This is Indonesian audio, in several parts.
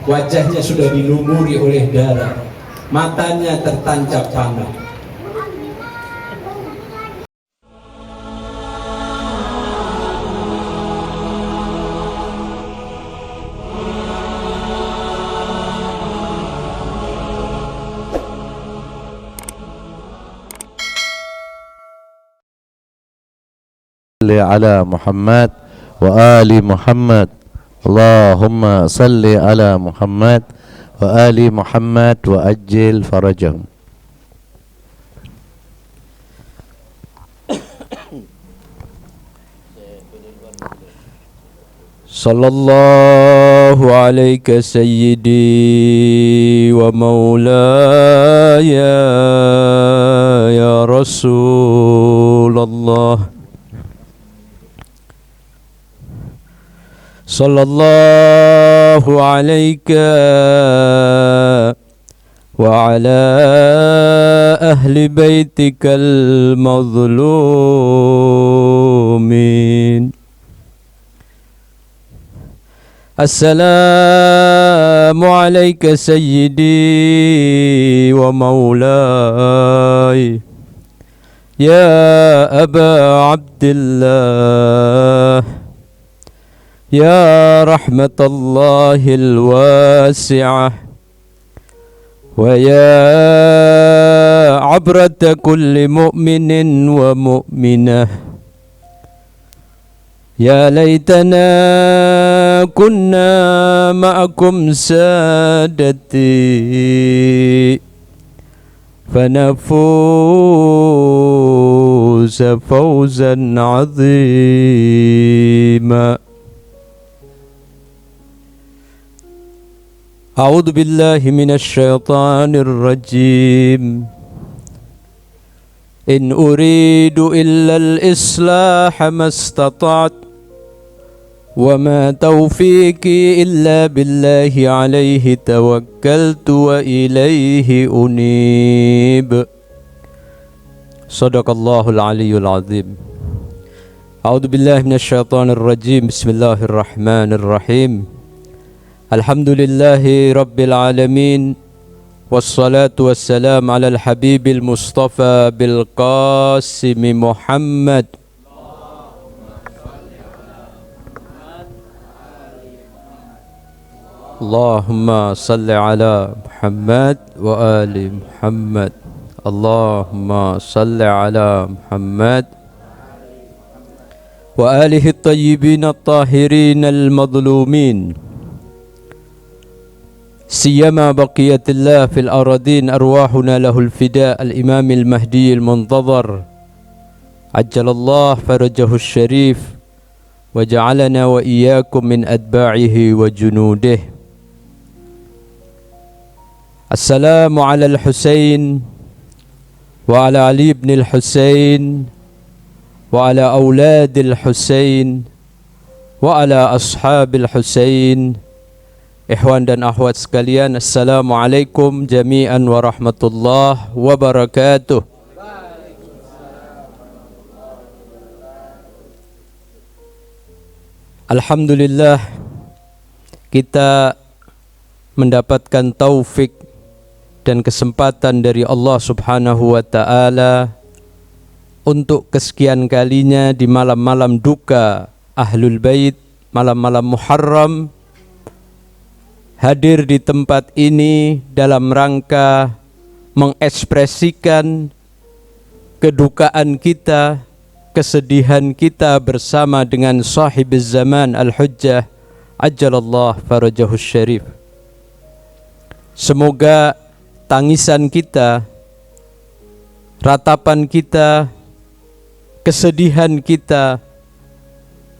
wajahnya sudah dilumuri oleh darah, matanya tertancap panah. على محمد وآل محمد اللهم صل على محمد وآل محمد وأجل فرجهم. صلى الله عليك سيدي ومولاي يا رسول الله. صلى الله عليك وعلى أهل بيتك المظلومين. السلام عليك سيدي ومولاي يا أبا عبد الله يا رحمة الله الواسعة ويا عبرة كل مؤمن ومؤمنة. يا ليتنا كنا معكم سادتي فنفوز فوزا عظيما. أعوذ بالله من الشيطان الرجيم. إن أريد إلا الإصلاح ما استطعت وما توفيقي إلا بالله عليه توكلت وإليه أنيب. صدق الله العلي العظيم. أعوذ بالله من الشيطان الرجيم. بسم الله الرحمن الرحيم. الحمد لله رب العالمين والصلاة والسلام على الحبيب المصطفى بالقاسم محمد. اللهم صل على محمد وآل محمد. اللهم صل على محمد وآله الطيبين الطاهرين المظلومين سيما بقية الله في الأراضين أرواحنا له الفداء الإمام المهدي المنتظر عجل الله فرجه الشريف وجعلنا وإياكم من أتباعه وجنوده. السلام على الحسين وعلى علي بن الحسين وعلى أولاد الحسين وعلى أصحاب الحسين. Ikhwan dan akhwat sekalian, assalamualaikum jami'an warahmatullahi wabarakatuh. Alhamdulillah, kita mendapatkan taufik dan kesempatan dari Allah Subhanahu wa ta'ala untuk kesekian kalinya di malam-malam duka Ahlul Bait, malam-malam Muharram, hadir di tempat ini dalam rangka mengekspresikan kedukaan kita, kesedihan kita bersama dengan sahibiz zaman Al-Hujjah Ajjalallah farajahus syarif. Semoga tangisan kita, ratapan kita, kesedihan kita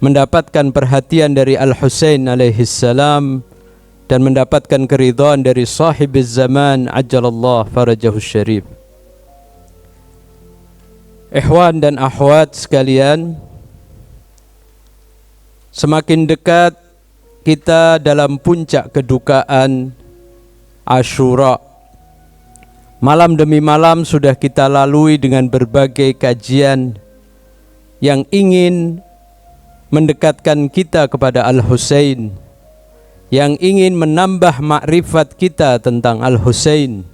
mendapatkan perhatian dari Al-Husain alaihi salam dan mendapatkan keridhaan dari sahibiz zaman Ajjalallah farajahus syarif. Ikhwan dan akhwat sekalian, semakin dekat kita dalam puncak kedukaan Asyura. Malam demi malam sudah kita lalui dengan berbagai kajian yang ingin mendekatkan kita kepada Al-Husain, yang ingin menambah makrifat kita tentang Al-Husain,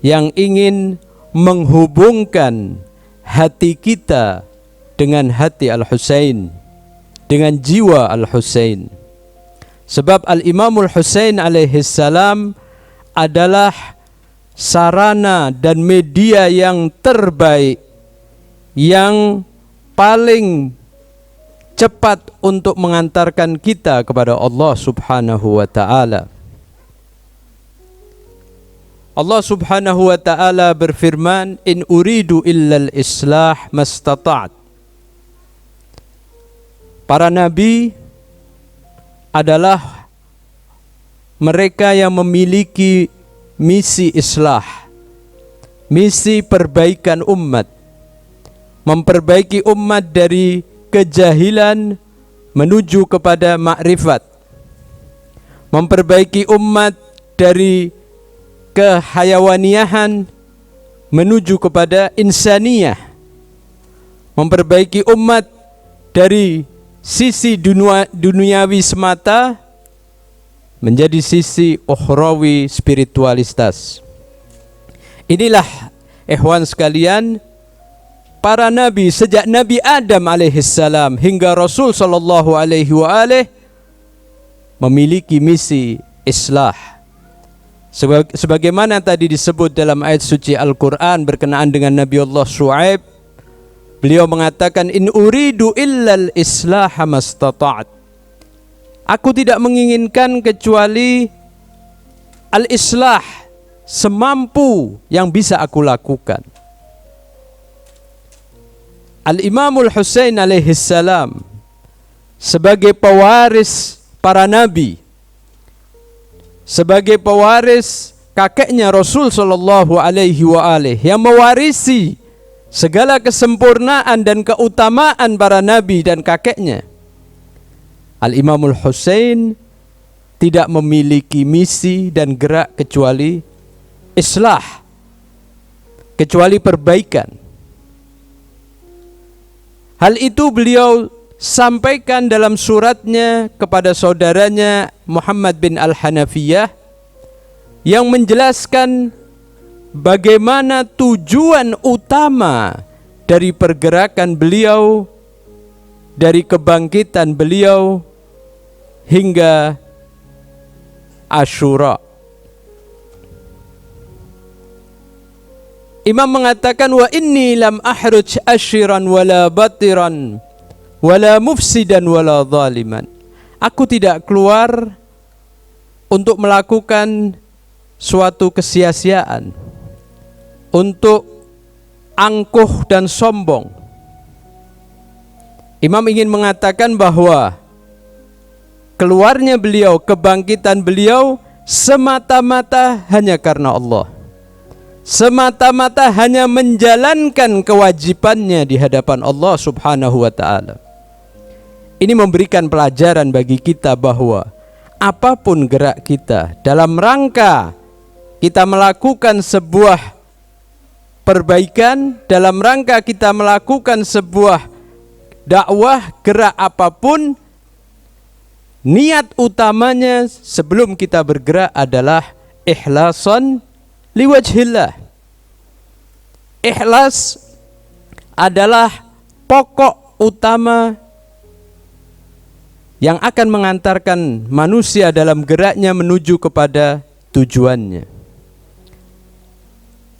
yang ingin menghubungkan hati kita dengan hati Al-Husain, dengan jiwa Al-Husain. Sebab Al-Imamul Husain alaihi salam adalah sarana dan media yang terbaik, yang paling cepat untuk mengantarkan kita kepada Allah Subhanahu wa taala. Allah Subhanahu wa taala berfirman, "In uridu illal islah mastata'at." Para nabi adalah mereka yang memiliki misi islah, misi perbaikan umat, memperbaiki umat dari kejahilan menuju kepada makrifat, memperbaiki umat dari kehayawaniahan menuju kepada insaniyah, memperbaiki umat dari sisi duniawi semata menjadi sisi ukhrawi spiritualitas. Inilah ikhwan sekalian, para nabi sejak Nabi Adam alaihissalam hingga Rasul sallallahu alaihi wa alihi memiliki misi islah. Sebagaimana tadi disebut dalam ayat suci Al-Quran berkenaan dengan Nabi Allah Shu'aib, beliau mengatakan, "In uridu illal islaha mastata'at." Aku tidak menginginkan kecuali al-islah, semampu yang bisa aku lakukan. Al-Imamul Husain alaihi salam sebagai pewaris para nabi, sebagai pewaris kakeknya Rasul sallallahu alaihi wa alihi yang mewarisi segala kesempurnaan dan keutamaan para nabi dan kakeknya, Al-Imamul Husain tidak memiliki misi dan gerak kecuali islah, kecuali perbaikan. Hal itu beliau sampaikan dalam suratnya kepada saudaranya Muhammad bin Al-Hanafiyah yang menjelaskan bagaimana tujuan utama dari pergerakan beliau, dari kebangkitan beliau hingga Asyura. Imam mengatakan, "Wa inni lam ahruj ashiran wala batiran wala mufsidan wala zaliman." Aku tidak keluar untuk melakukan suatu kesia-siaan, untuk angkuh dan sombong. Imam ingin mengatakan bahwa keluarnya beliau, kebangkitan beliau semata-mata hanya karena Allah, semata-mata hanya menjalankan kewajibannya di hadapan Allah Subhanahu wa ta'ala. Ini memberikan pelajaran bagi kita bahwa apapun gerak kita dalam rangka kita melakukan sebuah perbaikan, dalam rangka kita melakukan sebuah dakwah, gerak apapun, niat utamanya sebelum kita bergerak adalah ikhlasan liwajhillah. Ikhlas adalah pokok utama yang akan mengantarkan manusia dalam geraknya menuju kepada tujuannya.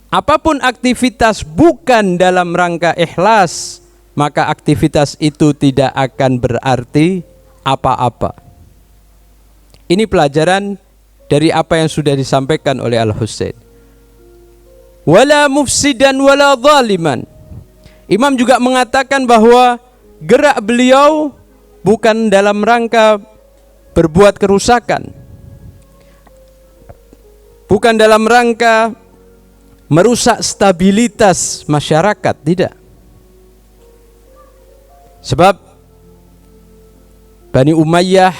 Apapun aktivitas bukan dalam rangka ikhlas, maka aktivitas itu tidak akan berarti apa-apa. Ini pelajaran dari apa yang sudah disampaikan oleh Al-Husain. Wala mufsidan wala zaliman. Imam juga mengatakan bahwa gerak beliau bukan dalam rangka berbuat kerusakan, bukan dalam rangka merusak stabilitas masyarakat, tidak. Sebab Bani Umayyah,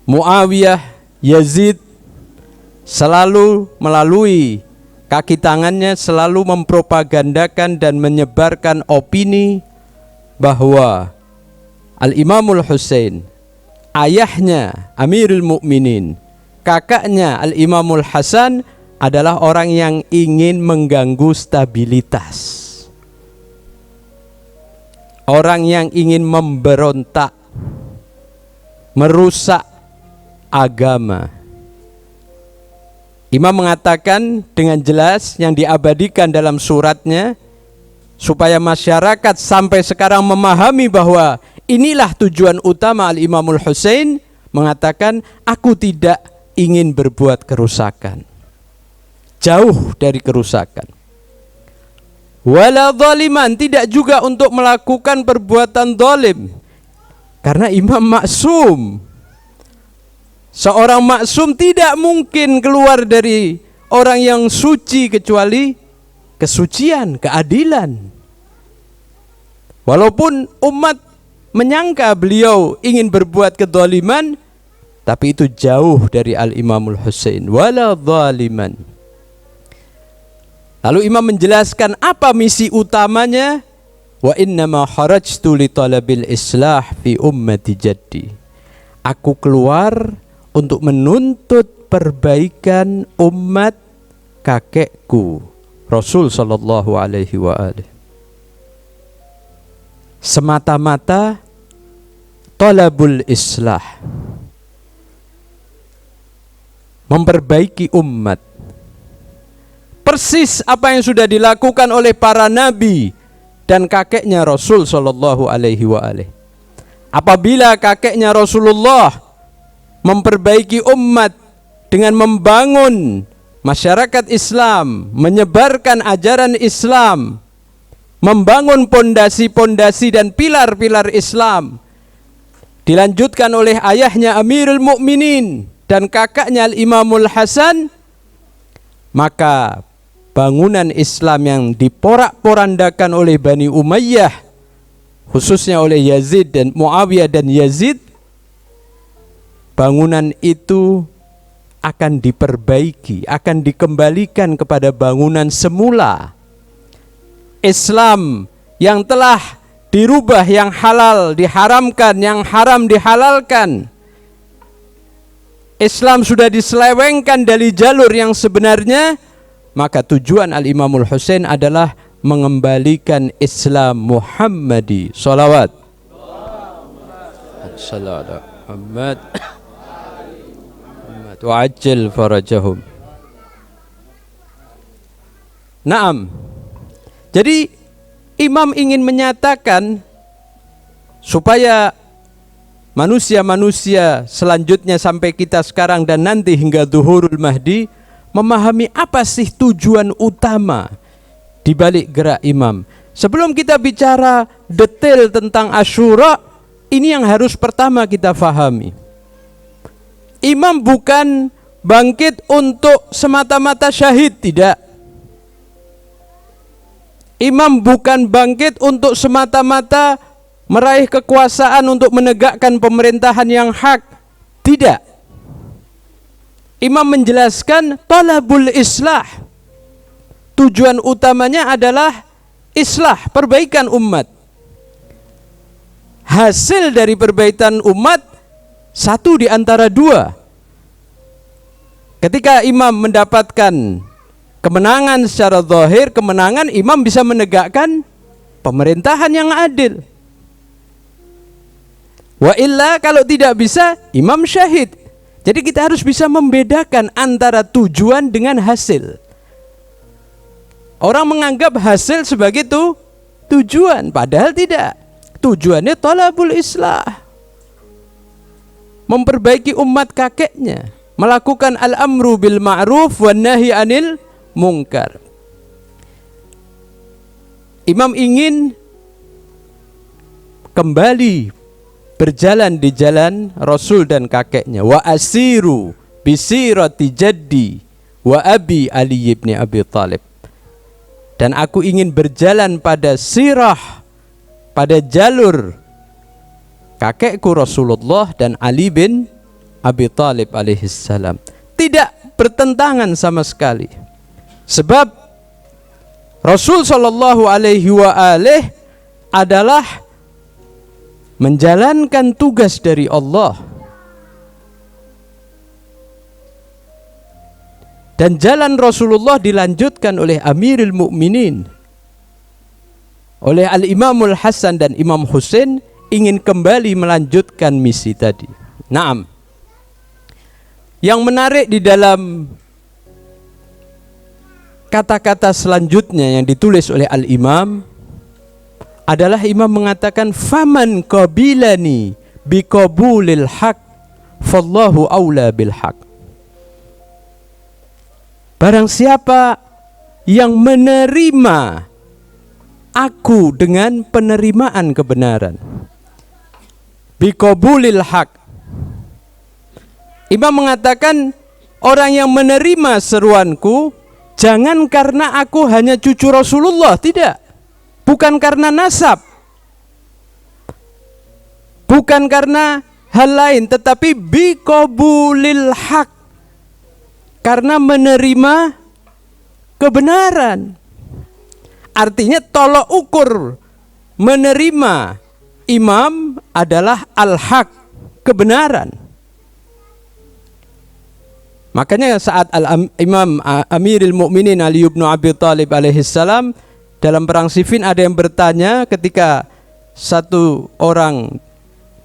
Muawiyah, Yazid selalu melalui kaki tangannya selalu mempropagandakan dan menyebarkan opini bahwa Al-Imamul Husain ayahnya Amirul Mukminin, kakaknya Al-Imamul Hasan adalah orang yang ingin mengganggu stabilitas. Orang yang ingin memberontak, merusak agama. Imam mengatakan dengan jelas yang diabadikan dalam suratnya, supaya masyarakat sampai sekarang memahami bahwa inilah tujuan utama Al-Imamul Husain, mengatakan, aku tidak ingin berbuat kerusakan. Jauh dari kerusakan. Wala zaliman, tidak juga untuk melakukan perbuatan zalim. Karena imam maksum. Seorang maksum tidak mungkin keluar dari orang yang suci kecuali kesucian, keadilan. Walaupun umat menyangka beliau ingin berbuat kezaliman, tapi itu jauh dari Al-Imamul Husain. Wala zaliman. Lalu imam menjelaskan apa misi utamanya. Wa innama kharajtu li talabil islah fi ummati jaddi. Aku keluar untuk menuntut perbaikan umat kakekku Rasul sallallahu alaihi wa alihi. Semata-mata talabul islah, memperbaiki umat. Persis apa yang sudah dilakukan oleh para nabi dan kakeknya Rasul sallallahu alaihi wa alihi. Apabila kakeknya Rasulullah memperbaiki umat dengan membangun masyarakat Islam, menyebarkan ajaran Islam, membangun pondasi-pondasi dan pilar-pilar Islam, dilanjutkan oleh ayahnya Amirul Mukminin dan kakaknya Al-Imamul Hasan, maka bangunan Islam yang diporak-porandakan oleh Bani Umayyah, khususnya oleh Yazid dan Muawiyah dan Yazid, bangunan itu akan diperbaiki, akan dikembalikan kepada bangunan semula. Islam yang telah dirubah, yang halal diharamkan, yang haram dihalalkan. Islam sudah diselewengkan dari jalur yang sebenarnya, maka tujuan Al-Imamul Husain adalah mengembalikan Islam Muhammadi. Salawat. Salawat Muhammad wa ajil farajahum. Naam. Jadi imam ingin menyatakan supaya manusia-manusia selanjutnya sampai kita sekarang dan nanti hingga Zuhurul Mahdi memahami apa sih tujuan utama di balik gerak imam. Sebelum kita bicara detail tentang Asyura, ini yang harus pertama kita fahami. Imam bukan bangkit untuk semata-mata syahid, tidak. Imam bukan bangkit untuk semata-mata meraih kekuasaan untuk menegakkan pemerintahan yang hak, tidak. Imam menjelaskan talabul islah. Tujuan utamanya adalah islah, perbaikan umat. Hasil dari perbaikan umat satu di antara dua. Ketika imam mendapatkan kemenangan secara zahir, kemenangan, imam bisa menegakkan pemerintahan yang adil. Wa illa, kalau tidak bisa, imam syahid. Jadi kita harus bisa membedakan antara tujuan dengan hasil. Orang menganggap hasil sebagai tujuan, padahal tidak. Tujuannya talabul islah, memperbaiki umat kakeknya, melakukan al-amru bil ma'ruf wan nahi anil munkar. Imam ingin kembali berjalan di jalan Rasul dan kakeknya. Wa asiru bisirati jaddi wa abi Ali ibn Abi Thalib. Dan aku ingin berjalan pada sirah, pada jalur kakekku Rasulullah dan Ali bin Abi Thalib alaihissalam. Tidak bertentangan sama sekali. Sebab Rasul sallallahu alaihi wa alihi adalah menjalankan tugas dari Allah Dan jalan Rasulullah dilanjutkan oleh Amirul Mukminin, oleh Al-Imamul Hasan dan Imam Husain, ingin kembali melanjutkan misi tadi. Naam. Yang menarik di dalam kata-kata selanjutnya yang ditulis oleh Al-Imam adalah Imam mengatakan faman qabilani biqabulil haq fallahu aula bil haq. Barang siapa yang menerima aku dengan penerimaan kebenaran, biqabulil haq. Imam mengatakan orang yang menerima seruanku jangan karena aku hanya cucu Rasulullah, tidak. Bukan karena nasab, bukan karena hal lain, tetapi biqabulil haq, karena menerima kebenaran. Artinya tolok ukur menerima imam adalah al-haq, kebenaran. Makanya saat Imam Amirul Mukminin Ali bin Abi Thalib alaihissalam dalam perang Siffin, ada yang bertanya ketika satu orang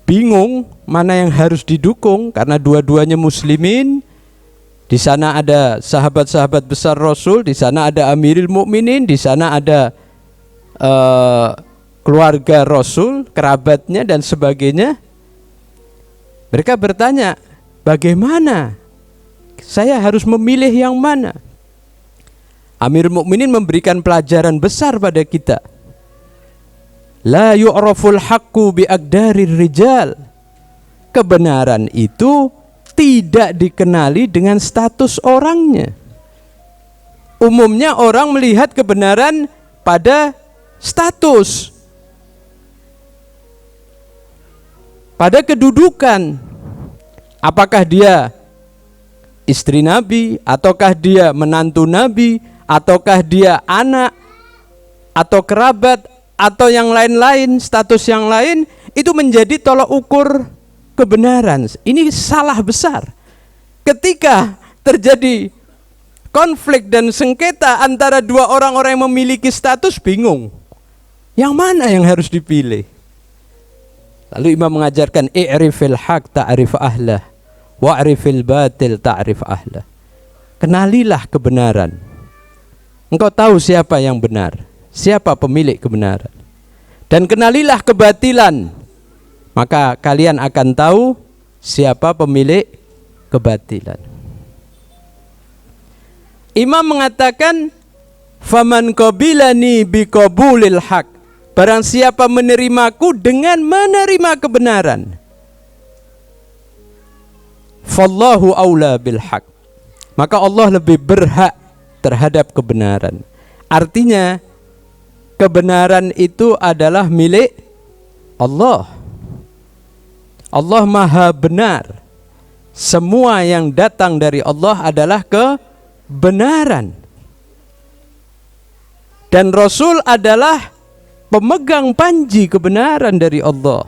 bingung mana yang harus didukung karena dua-duanya muslimin. Di sana ada sahabat-sahabat besar Rasul, di sana ada Amirul Mukminin, di sana ada keluarga Rasul, kerabatnya dan sebagainya. Mereka bertanya, bagaimana? Saya harus memilih yang mana? Amirul Mukminin memberikan pelajaran besar pada kita. La yu'raful haqqu bi aqdarir rijal. Kebenaran itu tidak dikenali dengan status orangnya. Umumnya orang melihat kebenaran pada status, pada kedudukan. Apakah dia istri Nabi, ataukah dia menantu Nabi, ataukah dia anak, atau kerabat, atau yang lain-lain, status yang lain, itu menjadi tolak ukur kebenaran. Ini salah besar. Ketika terjadi konflik dan sengketa antara dua orang-orang yang memiliki status, bingung yang mana yang harus dipilih. Lalu Imam mengajarkan i'rifil haq ta'rif ahlah wa'rifil batil ta'rif ahlah. Kenalilah kebenaran, engkau tahu siapa yang benar, siapa pemilik kebenaran. Dan kenalilah kebatilan, maka kalian akan tahu siapa pemilik kebatilan. Imam mengatakan faman qabilani biqabulil haq, barang siapa menerimaku dengan menerima kebenaran, fallahu aula bil haq, maka Allah lebih berhak terhadap kebenaran. Artinya kebenaran itu adalah milik Allah. Allah maha benar. Semua yang datang dari Allah adalah kebenaran. Dan Rasul adalah pemegang panji kebenaran dari Allah.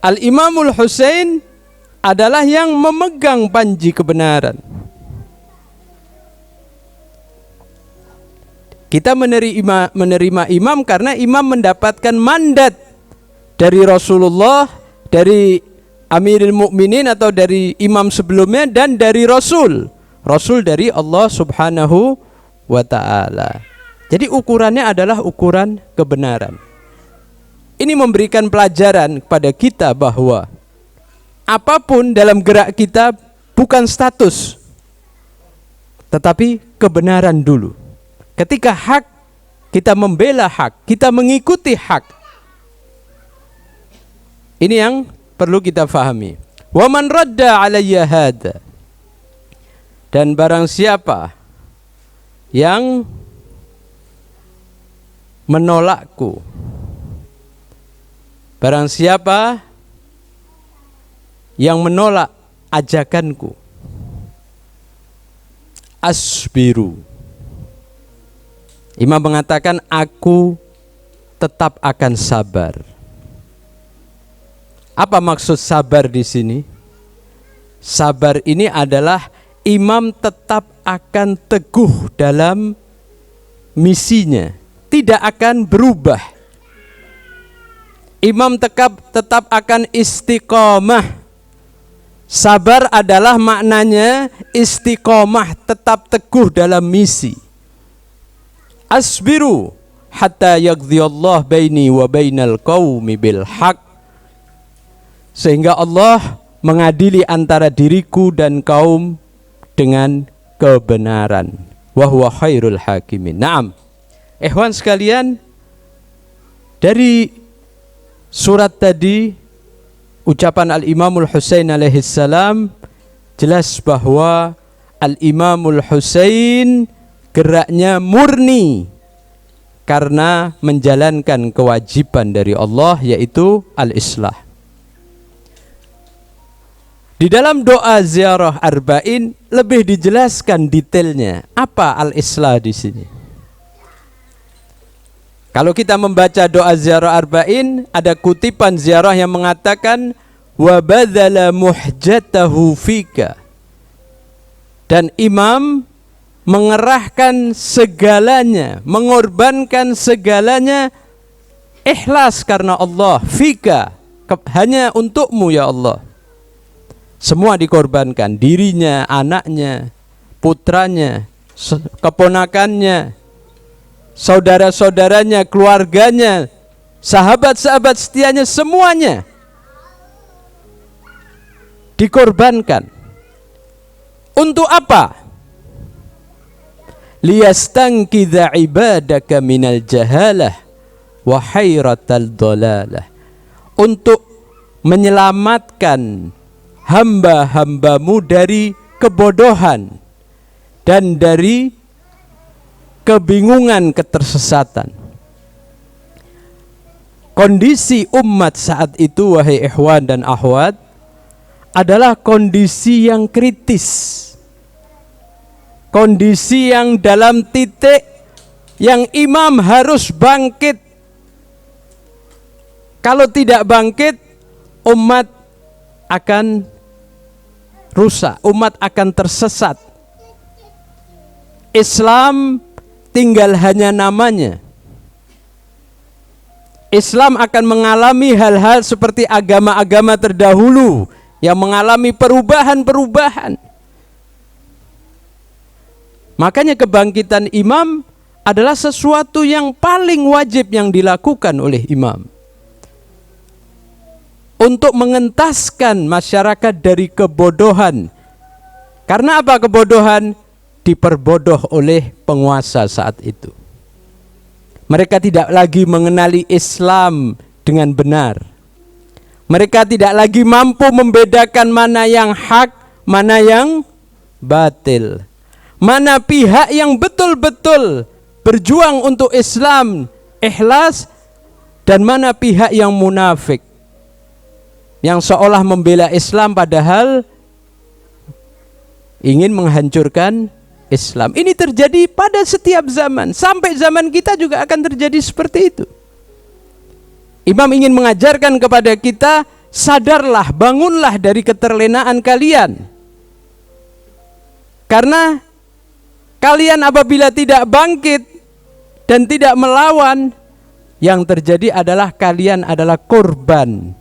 Al-Imamul Husain adalah yang memegang panji kebenaran. Kita menerima imam karena imam mendapatkan mandat dari Rasulullah, dari Amirul Mukminin atau dari imam sebelumnya, dan dari Rasul. Rasul dari Allah Subhanahu wa ta'ala. Jadi ukurannya adalah ukuran kebenaran. Ini memberikan pelajaran kepada kita bahwa apapun dalam gerak kita bukan status, tetapi kebenaran dulu. Ketika hak, kita membela hak, kita mengikuti hak. Ini yang perlu kita fahami. Wa man radda alayya hada, dan barang siapa yang menolakku, barang siapa yang menolak ajakanku, asbiru, Imam mengatakan aku tetap akan sabar. Apa maksud sabar di sini? Sabar ini adalah imam tetap akan teguh dalam misinya, tidak akan berubah. Imam tetap akan istiqomah. Sabar adalah maknanya istiqomah, tetap teguh dalam misi. Asbiru hatta yaqdiyallah baini wa bainal qaumi bil haq. Sehingga Allah mengadili antara diriku dan kaum dengan kebenaran. Wa huwa khairul hakimin. Naam. Ikhwan sekalian, dari surat tadi, ucapan Al-Imamul Husain alaihissalam, jelas bahwa Al-Imamul Husain geraknya murni karena menjalankan kewajiban dari Allah, yaitu al-islah. Di dalam doa ziarah arba'in lebih dijelaskan detailnya apa al-islah di sini. Kalau kita membaca doa ziarah arba'in, ada kutipan ziarah yang mengatakan wa badzala muhjatahu fika. Dan imam mengerahkan segalanya, mengorbankan segalanya ikhlas karena Allah, fika, hanya untukmu ya Allah. Semua dikorbankan, dirinya, anaknya, putranya, keponakannya, saudara-saudaranya, keluarganya, sahabat-sahabat setianya, semuanya dikorbankan. Untuk apa? Liyastankidha ibadaka minal jahalah wa hayratal dalalah. Untuk menyelamatkan hamba-hambamu dari kebodohan dan dari kebingungan, ketersesatan. Kondisi umat saat itu, wahai ikhwan dan akhwat, adalah kondisi yang kritis. Kondisi yang dalam titik yang imam harus bangkit. Kalau tidak bangkit, umat akan rusak, umat akan tersesat. Islam tinggal hanya namanya. Islam akan mengalami hal-hal seperti agama-agama terdahulu yang mengalami perubahan-perubahan. Makanya kebangkitan imam adalah sesuatu yang paling wajib yang dilakukan oleh imam untuk mengentaskan masyarakat dari kebodohan. Karena apa kebodohan? Diperbodoh oleh penguasa saat itu. Mereka tidak lagi mengenali Islam dengan benar. Mereka tidak lagi mampu membedakan mana yang hak, mana yang batil. Mana pihak yang betul-betul berjuang untuk Islam, ikhlas, dan mana pihak yang munafik, yang seolah membela Islam padahal ingin menghancurkan Islam. Ini terjadi pada setiap zaman. Sampai zaman kita juga akan terjadi seperti itu. Imam ingin mengajarkan kepada kita, sadarlah, bangunlah dari keterlenaan kalian. Karena kalian apabila tidak bangkit dan tidak melawan, yang terjadi adalah kalian adalah korban.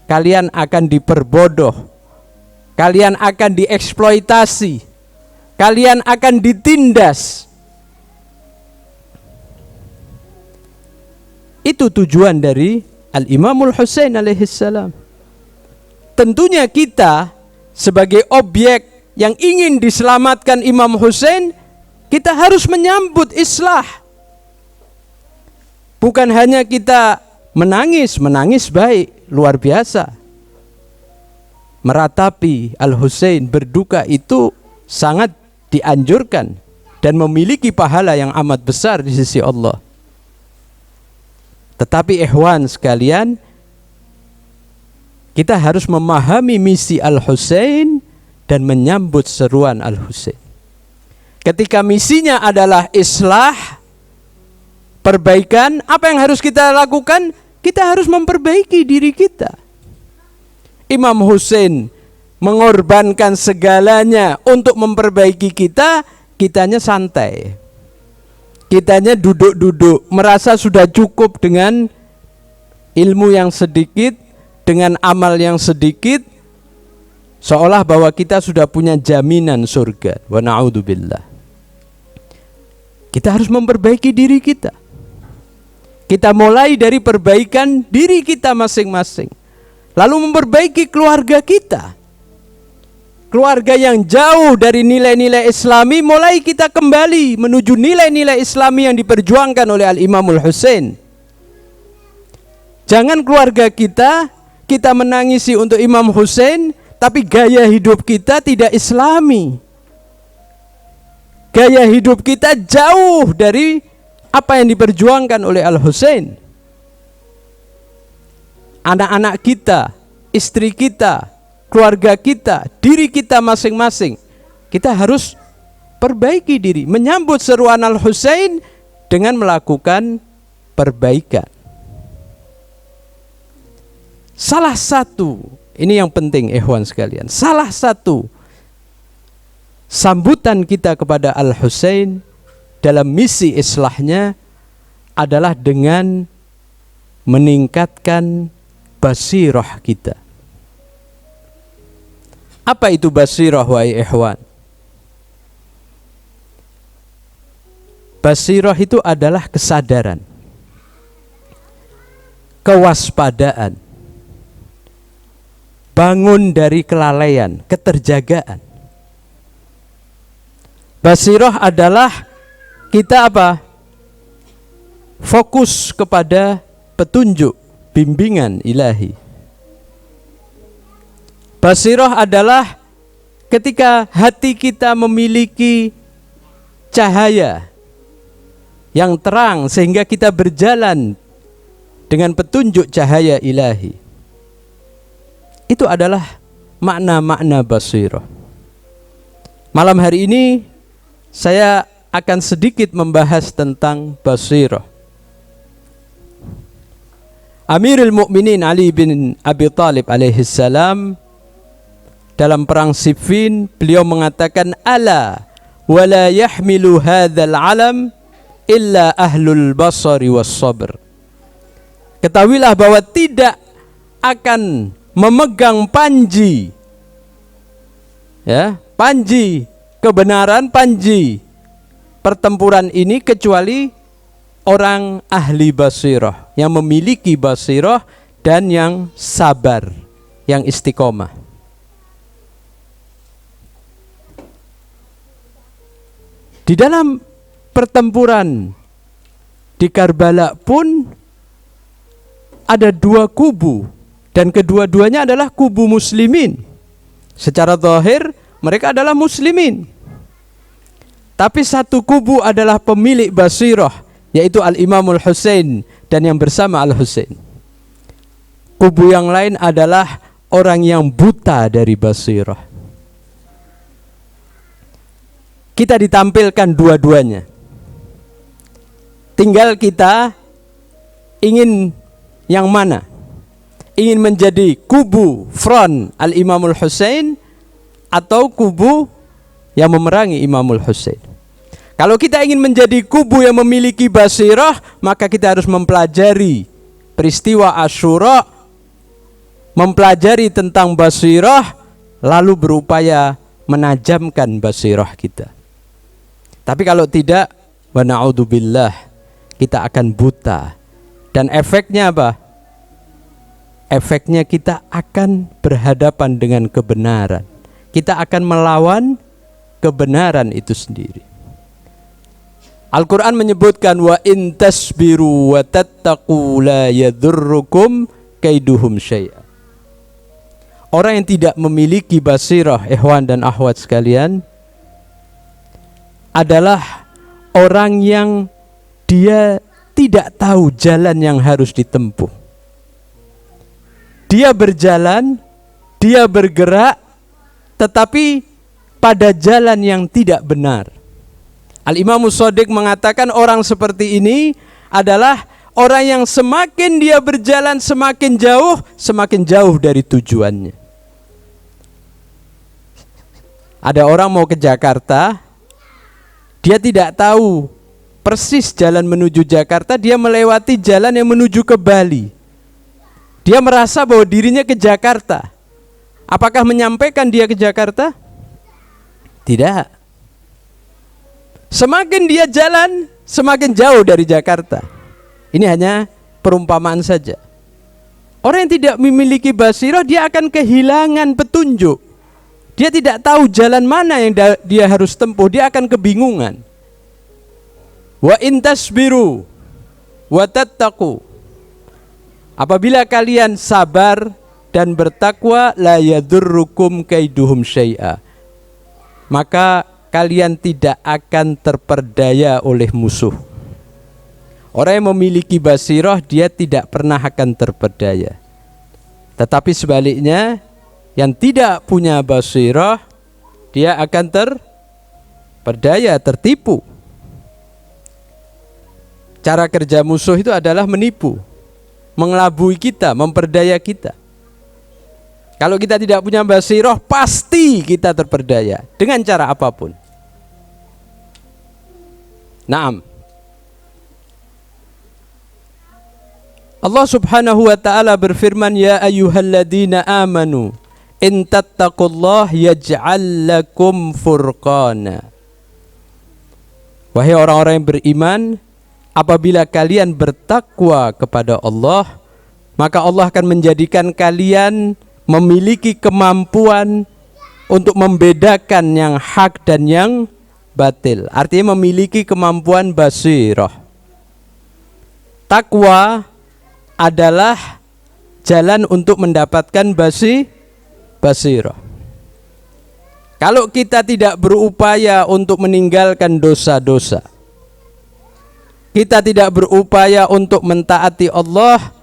Kalian akan diperbodoh. Kalian akan dieksploitasi. Kalian akan ditindas. Itu tujuan dari Al-Imamul Husain alaihissalam. Tentunya kita sebagai objek yang ingin diselamatkan Imam Husain, kita harus menyambut islah. Bukan hanya kita menangis baik, luar biasa. Meratapi Al-Husain, berduka itu sangat dianjurkan dan memiliki pahala yang amat besar di sisi Allah. Tetapi ikhwan sekalian, kita harus memahami misi Al-Husain dan menyambut seruan Al-Husain. Ketika misinya adalah islah, perbaikan, apa yang harus kita lakukan? Kita harus memperbaiki diri kita. Imam Husain mengorbankan segalanya untuk memperbaiki kita, kitanya santai. Kitanya duduk-duduk, merasa sudah cukup dengan ilmu yang sedikit, dengan amal yang sedikit, seolah bahwa kita sudah punya jaminan surga. Wa na'udzubillah. Kita harus memperbaiki diri kita. Kita mulai dari perbaikan diri kita masing-masing. Lalu memperbaiki keluarga kita. Keluarga yang jauh dari nilai-nilai Islami, mulai kita kembali menuju nilai-nilai Islami yang diperjuangkan oleh Al-Imamul Husain. Jangan keluarga kita menangisi untuk Imam Husain, tapi gaya hidup kita tidak Islami. Gaya hidup kita jauh dari apa yang diperjuangkan oleh Al-Husain. Anak-anak kita, istri kita, keluarga kita, diri kita masing-masing, kita harus perbaiki diri, menyambut seruan Al-Husain dengan melakukan perbaikan. Salah satu, ini yang penting ikhwan sekalian, salah satu sambutan kita kepada Al-Husain dalam misi islahnya adalah dengan meningkatkan basirah kita. Apa itu basirah wahai ikhwan? Basirah itu adalah kesadaran, kewaspadaan, bangun dari kelalaian, keterjagaan. Basirah adalah kita apa? Fokus kepada petunjuk, bimbingan ilahi. Basirah adalah ketika hati kita memiliki cahaya yang terang sehingga kita berjalan dengan petunjuk cahaya ilahi. Itu adalah makna-makna basirah. Malam hari ini saya akan sedikit membahas tentang basirah. Amirul Mukminin Ali bin Abi Thalib alaihi salam dalam perang Siffin, beliau mengatakan, ala wala yahmilu hadzal alam illa ahlul basari was sabr. Ketahuilah bahwa tidak akan memegang panji, ya, panji kebenaran, panji pertempuran ini kecuali orang ahli basirah, yang memiliki basirah dan yang sabar, yang istiqomah. Di dalam pertempuran di Karbala pun ada dua kubu, dan kedua-duanya adalah kubu muslimin. Secara zahir mereka adalah muslimin, tapi satu kubu adalah pemilik basirah, yaitu Al-Imamul Husain dan yang bersama Al-Husain. Kubu yang lain adalah orang yang buta dari basirah. Kita ditampilkan dua-duanya. Tinggal kita ingin yang mana? Ingin menjadi kubu front Al-Imamul Husain atau kubu yang memerangi Imamul Husain. Kalau kita ingin menjadi kubu yang memiliki basirah, maka kita harus mempelajari peristiwa Asyura, mempelajari tentang basirah, lalu berupaya menajamkan basirah kita. Tapi kalau tidak, wa na'udzubillah, kita akan buta. Dan efeknya apa? Efeknya kita akan berhadapan dengan kebenaran. Kita akan melawan kebenaran itu sendiri. Al-Quran menyebutkan, wa in tasbiru wa tattaqu la yadurrukum kaiduhum syai'a. Orang yang tidak memiliki basirah, ikhwan dan akhwat sekalian, adalah orang yang dia tidak tahu jalan yang harus ditempuh. Dia berjalan, dia bergerak, tetapi pada jalan yang tidak benar. Al-Imam Shadiq mengatakan orang seperti ini adalah orang yang semakin dia berjalan semakin jauh dari tujuannya. Ada orang mau ke Jakarta, dia tidak tahu persis jalan menuju Jakarta, dia melewati jalan yang menuju ke Bali. Dia merasa bahwa dirinya ke Jakarta. Apakah menyampaikan dia ke Jakarta? Tidak. Semakin dia jalan, semakin jauh dari Jakarta. Ini hanya perumpamaan saja. Orang yang tidak memiliki basirah, dia akan kehilangan petunjuk. Dia tidak tahu jalan mana yang dia harus tempuh, dia akan kebingungan. Wa in tasbiru wa tattaqu, apabila kalian sabar dan bertakwa, la yadurrukum kaiduhum syai'a, maka kalian tidak akan terperdaya oleh musuh. Orang yang memiliki basirah, dia tidak pernah akan terperdaya. Tetapi sebaliknya, yang tidak punya basirah, dia akan terperdaya, tertipu. Cara kerja musuh itu adalah menipu, mengelabui kita, memperdaya kita. Kalau kita tidak punya basirah, pasti kita terperdaya dengan cara apapun. Naam. Allah Subhanahu wa ta'ala berfirman, ya ayyuhalladzina amanu in tattaqullah yaj'al lakum furqana. Wahai orang-orang yang beriman, apabila kalian bertakwa kepada Allah, maka Allah akan menjadikan kalian memiliki kemampuan untuk membedakan yang hak dan yang batil. Artinya memiliki kemampuan basirah. Takwa adalah jalan untuk mendapatkan basirah. Kalau kita tidak berupaya untuk meninggalkan dosa-dosa, kita tidak berupaya untuk mentaati Allah,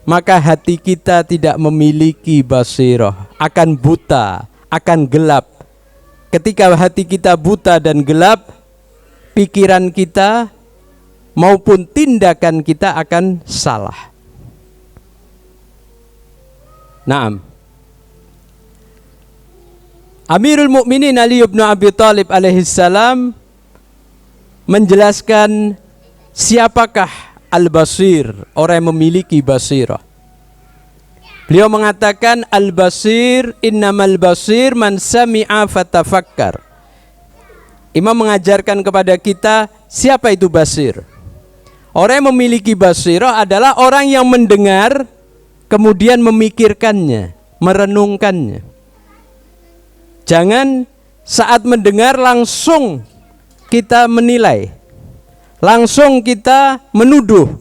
maka hati kita tidak memiliki basirah, akan buta, akan gelap. Ketika hati kita buta dan gelap, pikiran kita maupun tindakan kita akan salah. Naam. Amirul Mukminin Ali bin Abi Thalib alaihissalam menjelaskan siapakah al-basir, orang yang memiliki basirah. Beliau mengatakan al-basir innamal basir man sami'a fatafakkar. Imam mengajarkan kepada kita siapa itu basir. Orang yang memiliki basirah adalah orang yang mendengar kemudian memikirkannya, merenungkannya. Jangan saat mendengar langsung kita menilai, langsung kita menuduh,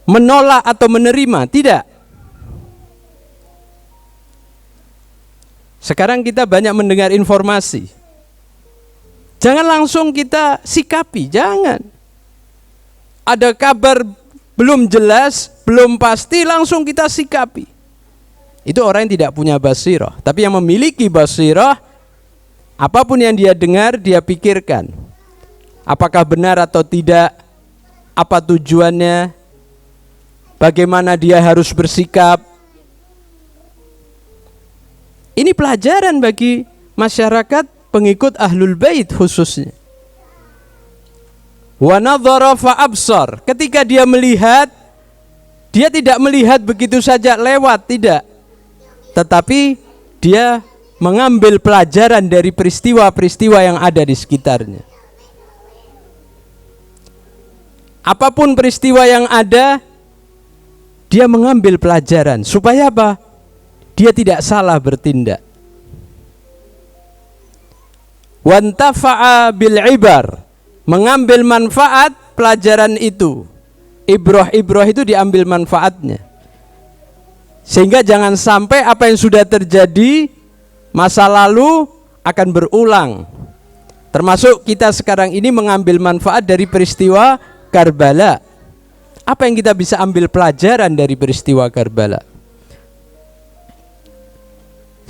menolak atau menerima. Tidak. Sekarang kita banyak mendengar informasi. Jangan langsung kita sikapi, jangan. Ada kabar belum jelas, belum pasti, langsung kita sikapi. Itu orang yang tidak punya basirah. Tapi yang memiliki basirah, apapun yang dia dengar, dia pikirkan. Apakah benar atau tidak, apa tujuannya, bagaimana dia harus bersikap. Ini pelajaran bagi masyarakat pengikut Ahlul Bait khususnya. Wa nadhara fa absar, ketika dia melihat, dia tidak melihat begitu saja lewat, tidak. Tetapi dia mengambil pelajaran dari peristiwa-peristiwa yang ada di sekitarnya. Apapun peristiwa yang ada, dia mengambil pelajaran. Supaya apa? Dia tidak salah bertindak. Wantafa'a bil ibar, mengambil manfaat pelajaran itu. Ibrah itu diambil manfaatnya. Sehingga jangan sampai apa yang sudah terjadi masa lalu akan berulang. Termasuk kita sekarang ini mengambil manfaat dari peristiwa Karbala. Apa yang kita bisa ambil pelajaran dari peristiwa Karbala?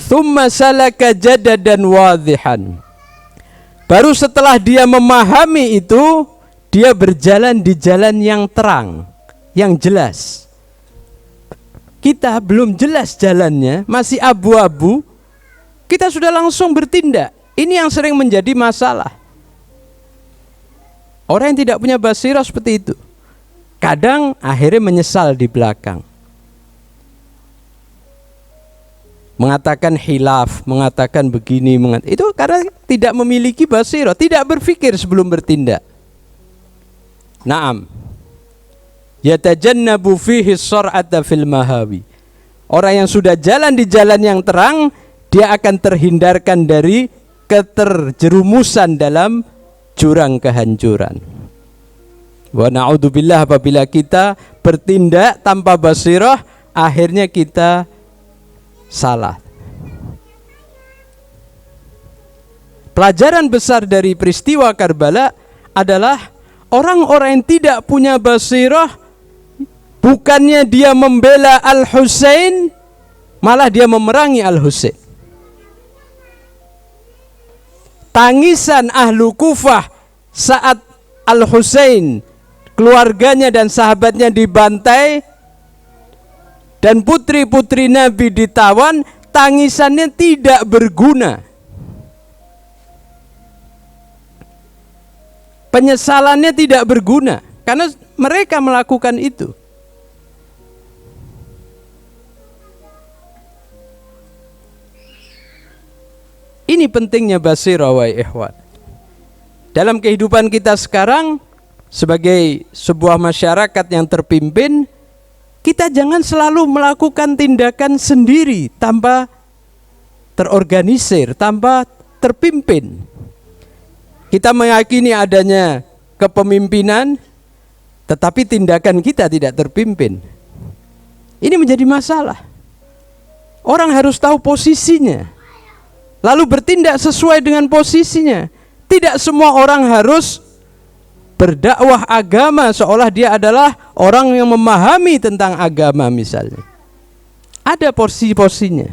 Thumma salaka jadadan wadhihan. Baru setelah dia memahami itu, dia berjalan di jalan yang terang, yang jelas. Kita belum jelas jalannya, masih abu-abu, kita sudah langsung bertindak. Ini yang sering menjadi masalah. Orang yang tidak punya basirah seperti itu, kadang akhirnya menyesal di belakang. Mengatakan khilaf, mengatakan begini, itu karena tidak memiliki basirah, tidak berpikir sebelum bertindak. Naam. Yatajannabu fihi sar'ata fil mahawi. Orang yang sudah jalan di jalan yang terang, dia akan terhindarkan dari keterjerumusan dalam jurang kehancuran. Wa na'udzubillah, apabila kita bertindak tanpa basirah, akhirnya kita salah. Pelajaran besar dari peristiwa Karbala adalah orang-orang yang tidak punya basirah, bukannya dia membela Al-Husain, malah dia memerangi Al-Husain. Tangisan ahlu Kufah saat Al-Husain, keluarganya dan sahabatnya dibantai dan putri-putri Nabi ditawan, tangisannya tidak berguna. Penyesalannya tidak berguna karena mereka melakukan itu. Ini pentingnya basirah wa ikhwan. Dalam kehidupan kita sekarang sebagai sebuah masyarakat yang terpimpin, kita jangan selalu melakukan tindakan sendiri tanpa terorganisir, tanpa terpimpin. Kita meyakini adanya kepemimpinan, tetapi tindakan kita tidak terpimpin. Ini menjadi masalah. Orang harus tahu posisinya, lalu bertindak sesuai dengan posisinya. Tidak semua orang harus berdakwah agama seolah dia adalah orang yang memahami tentang agama misalnya. Ada porsi-porsinya,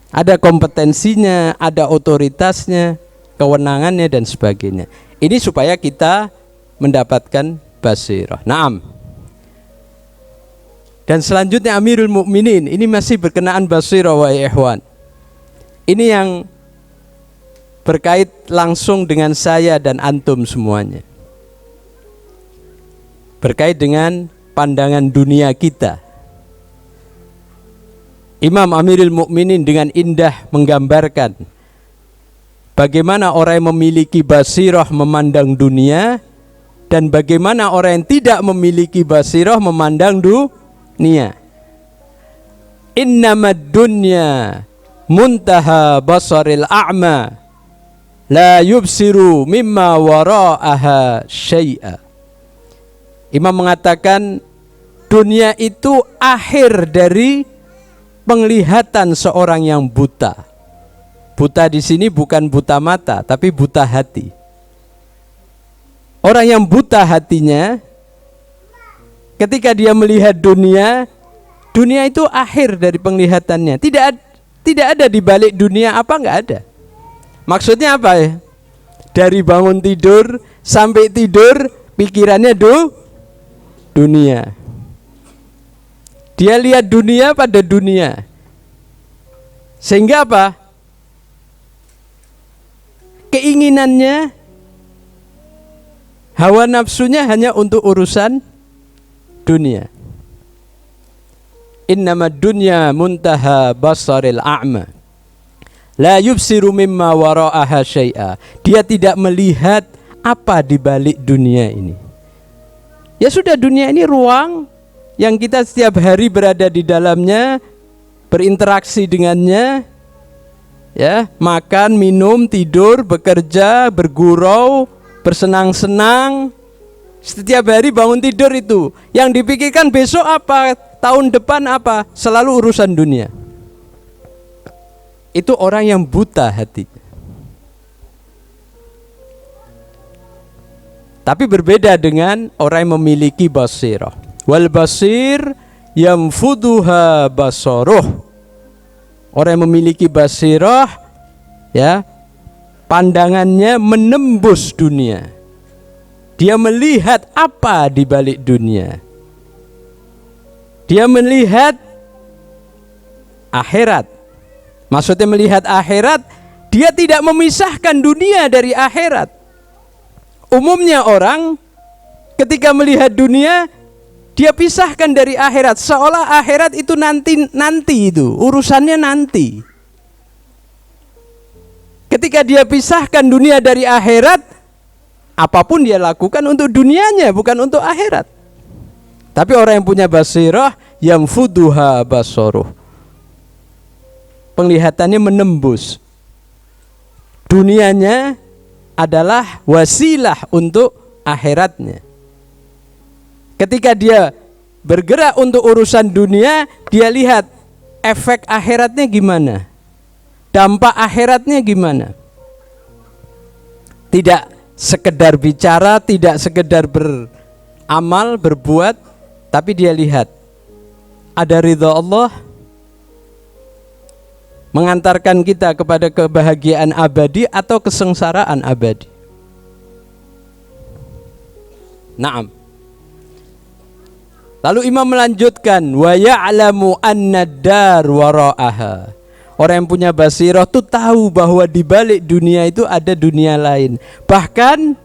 ada kompetensinya, ada otoritasnya, kewenangannya dan sebagainya. Ini supaya kita mendapatkan basirah. Naam. Dan selanjutnya Amirul Mukminin, ini masih berkenaan basirah wa ikhwan. Ini yang berkait langsung dengan saya dan antum semuanya. Berkait dengan pandangan dunia kita. Imam Amirul Mukminin dengan indah menggambarkan bagaimana orang yang memiliki basirah memandang dunia dan bagaimana orang yang tidak memiliki basirah memandang dunia. Innamad dunya muntaha basaril a'ma la yubsiru mimma wara'aha syai'a. Imam mengatakan dunia itu akhir dari penglihatan seorang yang buta. Buta di sini bukan buta mata, tapi buta hati. Orang yang buta hatinya, ketika dia melihat dunia, dunia itu akhir dari penglihatannya. Tidak ada di balik dunia apa, enggak ada. Maksudnya apa ya? Dari bangun tidur sampai tidur pikirannya dunia. Dia lihat dunia pada dunia. Sehingga apa? Keinginannya, hawa nafsunya hanya untuk urusan dunia. Innamad dunya muntaha basaril a'ma la yubsiru mimma wara'aha syai'a. Dia tidak melihat apa di balik dunia ini. Ya sudah, dunia ini ruang yang kita setiap hari berada di dalamnya, berinteraksi dengannya, ya, makan, minum, tidur, bekerja, bergurau, bersenang-senang. Setiap hari bangun tidur itu yang dipikirkan besok apa, tahun depan apa, selalu urusan dunia. Itu orang yang buta hati. Tapi berbeda dengan orang yang memiliki basirah. Wal basir yamfuduha basaruh. Orang yang memiliki basirah, ya, pandangannya menembus dunia. Dia melihat apa di balik dunia. Dia melihat akhirat. Maksudnya melihat akhirat, dia tidak memisahkan dunia dari akhirat. Umumnya orang ketika melihat dunia, dia pisahkan dari akhirat, seolah akhirat itu nanti itu, urusannya nanti. Ketika dia pisahkan dunia dari akhirat, apapun dia lakukan untuk dunianya, bukan untuk akhirat. Tapi orang yang punya basirah, yamfuduha basaruh, penglihatannya menembus. Dunianya adalah wasilah untuk akhiratnya. Ketika dia bergerak untuk urusan dunia, dia lihat efek akhiratnya gimana, dampak akhiratnya gimana. Tidak sekedar bicara, tidak sekedar beramal, berbuat, tapi dia lihat ada ridha Allah mengantarkan kita kepada kebahagiaan abadi atau kesengsaraan abadi. Naam. Lalu Imam melanjutkan, wa ya'lamu anna dar wara'aha. Orang yang punya basirah itu tahu bahwa di balik dunia itu ada dunia lain. Bahkan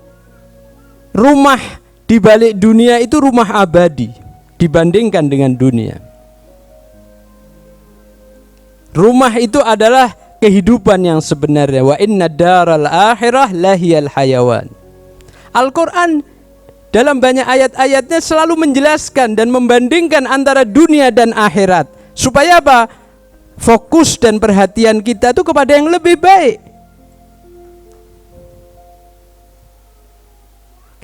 rumah di balik dunia itu rumah abadi dibandingkan dengan dunia. Rumah itu adalah kehidupan yang sebenarnya. Wa inna daral akhirah lahiyal hayawan. Al-Quran dalam banyak ayat-ayatnya selalu menjelaskan dan membandingkan antara dunia dan akhirat. Supaya apa? Fokus dan perhatian kita itu kepada yang lebih baik.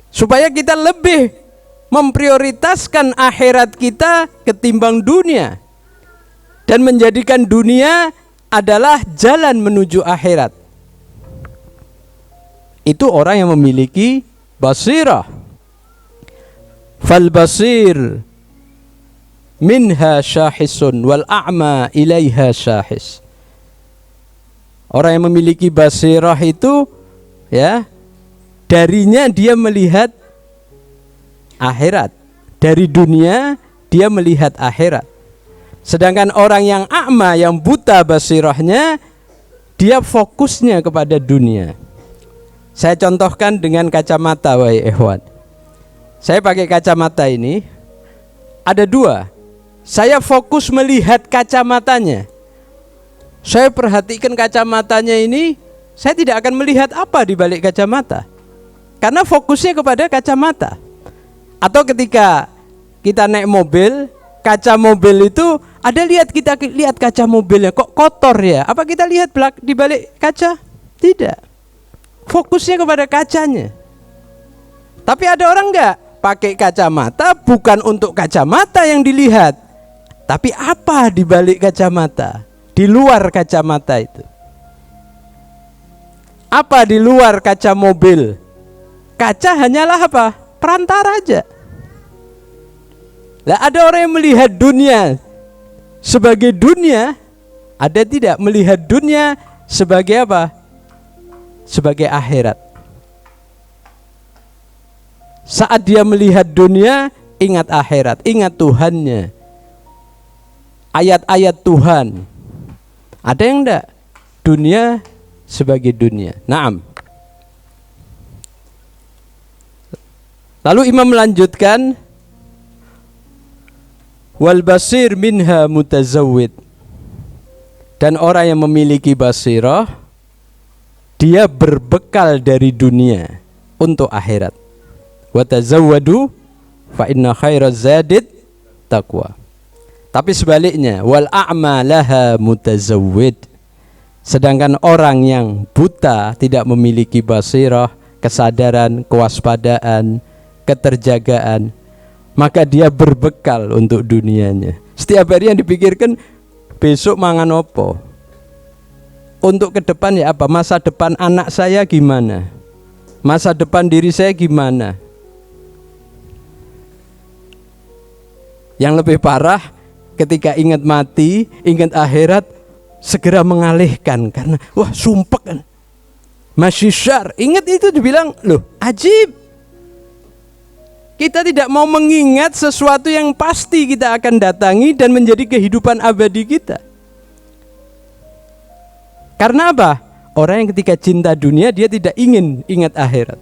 Supaya kita lebih memprioritaskan akhirat kita ketimbang dunia. Dan menjadikan dunia adalah jalan menuju akhirat. Itu orang yang memiliki basirah. Fal basir minha syahisun wal a'ma ilaiha syahis. Orang yang memiliki basirah itu, ya, darinya dia melihat akhirat, dari dunia dia melihat akhirat. Sedangkan orang yang a'ma, yang buta basirahnya, dia fokusnya kepada dunia. Saya contohkan dengan kacamata, wahai ikhwan. Saya pakai kacamata ini, ada dua. Saya fokus melihat kacamatanya. Saya perhatikan kacamatanya ini, saya tidak akan melihat apa di balik kacamata. Karena fokusnya kepada kacamata. Atau ketika kita naik mobil, kaca mobil itu ada, kita lihat kaca mobilnya kok kotor ya. Apa kita lihat di balik kaca? Tidak. Fokusnya kepada kacanya. Tapi ada orang enggak pakai kacamata bukan untuk kacamata yang dilihat, tapi apa di balik kacamata, di luar kacamata itu. Apa di luar kaca mobil? Kaca hanyalah apa? Perantara aja. Lah ada orang yang melihat dunia sebagai dunia, ada tidak melihat dunia sebagai apa? Sebagai akhirat. Saat dia melihat dunia, ingat akhirat, ingat Tuhannya. Ayat-ayat Tuhan. Ada yang enggak? Dunia sebagai dunia. Naam. Lalu Imam melanjutkan, wal basir minha mutazawwid. Dan orang yang memiliki basirah, dia berbekal dari dunia untuk akhirat. Wa tazawwadu fa inna khairaz zadid taqwa. Tapi sebaliknya, wal a'ma laha mutazawwid. Sedangkan orang yang buta, tidak memiliki basirah, kesadaran, kewaspadaan, keterjagaan, maka dia berbekal untuk dunianya. Setiap hari yang dipikirkan, besok mangan opo, untuk ke depan ya apa, masa depan anak saya gimana, masa depan diri saya gimana. Yang lebih parah, ketika ingat mati, ingat akhirat, segera mengalihkan karena wah sumpek kan, masih syar. Ingat itu dibilang, loh ajib. Kita tidak mau mengingat sesuatu yang pasti kita akan datangi dan menjadi kehidupan abadi kita. Karena apa? Orang yang ketika cinta dunia dia tidak ingin ingat akhirat.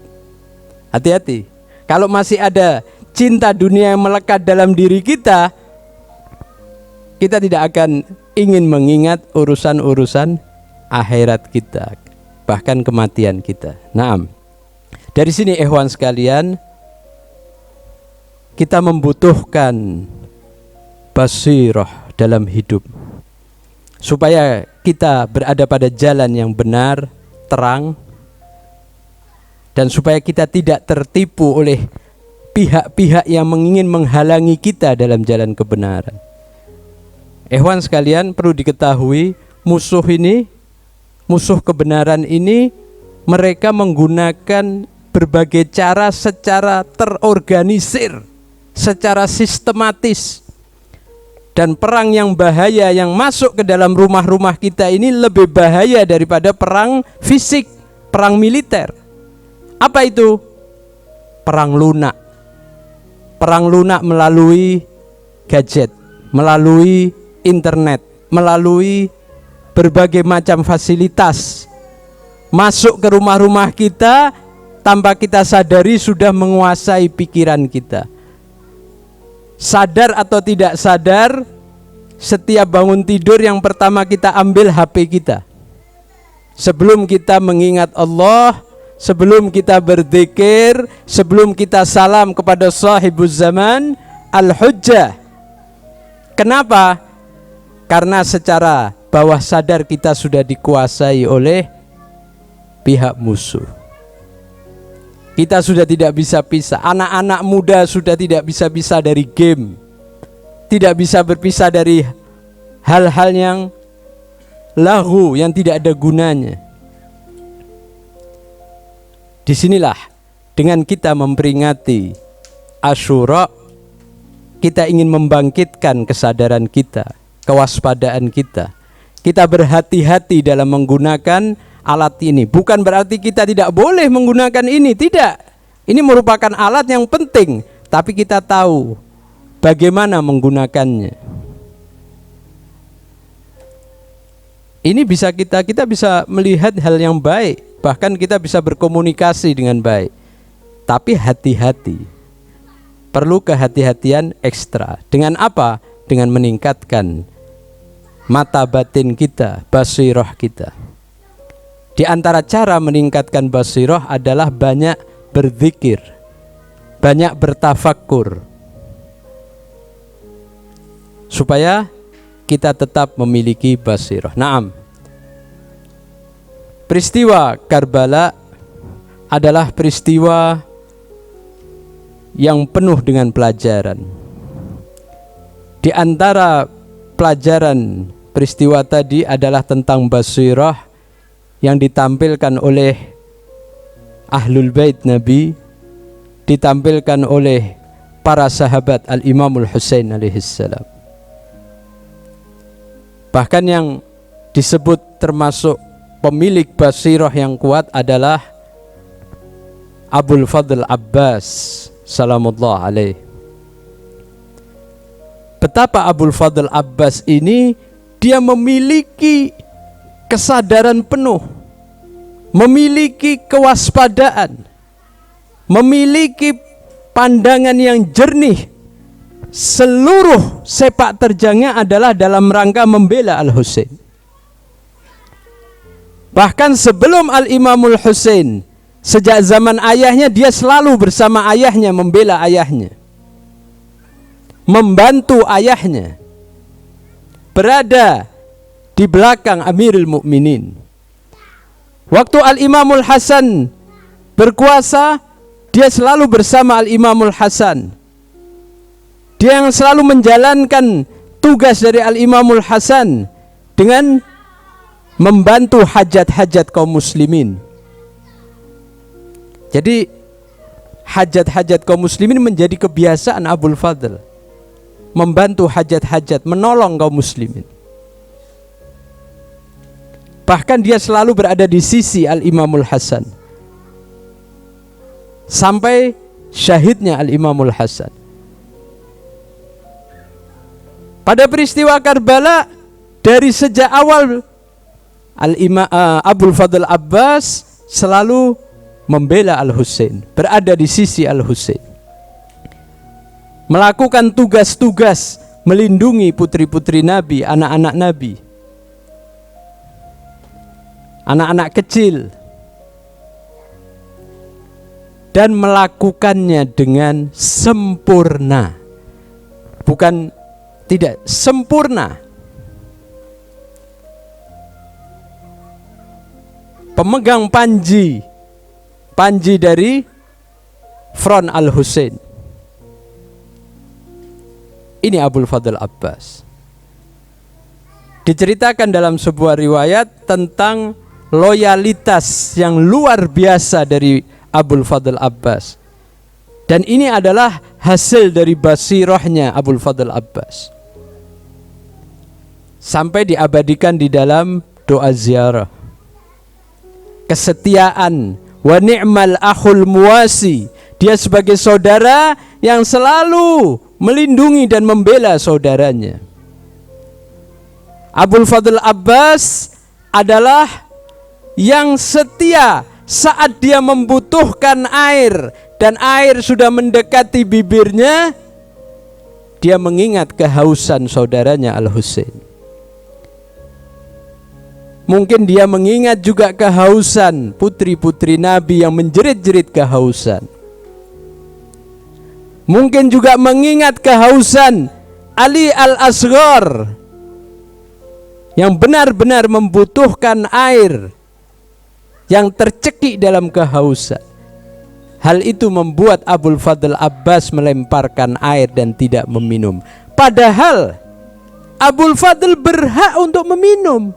Hati-hati. Kalau masih ada cinta dunia yang melekat dalam diri kita, kita tidak akan ingin mengingat urusan-urusan akhirat kita, bahkan kematian kita. Naam. Dari sini ikhwan sekalian, kita membutuhkan basirah dalam hidup, supaya kita berada pada jalan yang benar, terang, dan supaya kita tidak tertipu oleh pihak-pihak yang ingin menghalangi kita dalam jalan kebenaran. Ikhwan sekalian, perlu diketahui musuh kebenaran ini, mereka menggunakan berbagai cara secara terorganisir, secara sistematis. Dan perang yang bahaya yang masuk ke dalam rumah-rumah kita ini lebih bahaya daripada perang fisik, perang militer. Apa itu? Perang lunak. Perang lunak melalui gadget, melalui internet, melalui berbagai macam fasilitas. Masuk ke rumah-rumah kita tanpa kita sadari sudah menguasai pikiran kita. Sadar atau tidak sadar, setiap bangun tidur yang pertama kita ambil HP kita. Sebelum kita mengingat Allah, sebelum kita berzikir, sebelum kita salam kepada sahibuz zaman, al-hujjah. Kenapa? Karena secara bawah sadar kita sudah dikuasai oleh pihak musuh. Kita sudah tidak bisa pisah. Anak-anak muda sudah tidak bisa pisah dari game, tidak bisa berpisah dari hal-hal yang lahu, yang tidak ada gunanya. Disinilah dengan kita memperingati Asyura, kita ingin membangkitkan kesadaran kita, kewaspadaan kita. Kita berhati-hati dalam menggunakan alat ini. Bukan berarti kita tidak boleh menggunakan ini, tidak. Ini merupakan alat yang penting, tapi kita tahu bagaimana menggunakannya. Ini bisa kita bisa melihat hal yang baik, bahkan kita bisa berkomunikasi dengan baik. Tapi hati-hati. Perlu kehati-hatian ekstra. Dengan apa? Dengan meningkatkan mata batin kita, basirah kita. Di antara cara meningkatkan basirah adalah banyak berzikir, banyak bertafakkur, supaya kita tetap memiliki basirah. Naam. Peristiwa Karbala adalah peristiwa yang penuh dengan pelajaran. Di antara pelajaran peristiwa tadi adalah tentang basirah yang ditampilkan oleh Ahlul Bait Nabi, ditampilkan oleh para sahabat Al-Imamul Husain alaihissalam. Bahkan yang disebut termasuk pemilik basirah yang kuat adalah Abul Fadl Abbas salamullah alaih. Betapa Abul Fadl Abbas ini dia memiliki kesadaran penuh, memiliki kewaspadaan, memiliki pandangan yang jernih. Seluruh sepak terjangnya adalah dalam rangka membela Al-Husain. Bahkan sebelum Al-Imamul Husain, sejak zaman ayahnya, dia selalu bersama ayahnya, membela ayahnya, membantu ayahnya, berada di belakang Amirul Mukminin. Waktu Al-Imamul Hasan berkuasa, dia selalu bersama Al-Imamul Hasan. Dia yang selalu menjalankan tugas dari Al-Imamul Hasan dengan membantu hajat-hajat kaum muslimin. Jadi hajat-hajat kaum muslimin menjadi kebiasaan Abul Fadl, membantu hajat-hajat, menolong kaum muslimin. Bahkan dia selalu berada di sisi Al-Imamul Hasan sampai syahidnya Al-Imamul Hasan. Pada peristiwa Karbala, dari sejak awal Abul Fadl Abbas selalu membela Al-Husain, berada di sisi Al-Husain, melakukan tugas-tugas melindungi putri-putri Nabi, anak-anak Nabi, anak-anak kecil, dan melakukannya dengan sempurna. Bukan tidak, sempurna. Pemegang panji dari front Al-Husain. Ini Abul Fadl Abbas. Diceritakan dalam sebuah riwayat tentang loyalitas yang luar biasa dari Abul Fadl Abbas. Dan ini adalah hasil dari basirahnya Abul Fadl Abbas. Sampai diabadikan di dalam doa ziarah. Kesetiaan, wa ni'mal akhul muwasi. Dia sebagai saudara yang selalu melindungi dan membela saudaranya. Abul Fadl Abbas adalah yang setia saat dia membutuhkan air dan air sudah mendekati bibirnya, dia mengingat kehausan saudaranya Al-Husain. Mungkin dia mengingat juga kehausan putri-putri Nabi yang menjerit-jerit kehausan. Mungkin juga mengingat kehausan Ali Al-Asghar yang benar-benar membutuhkan air, yang tercekik dalam kehausan. Hal itu membuat Abul Fadl Abbas melemparkan air dan tidak meminum. Padahal Abul Fadl berhak untuk meminum.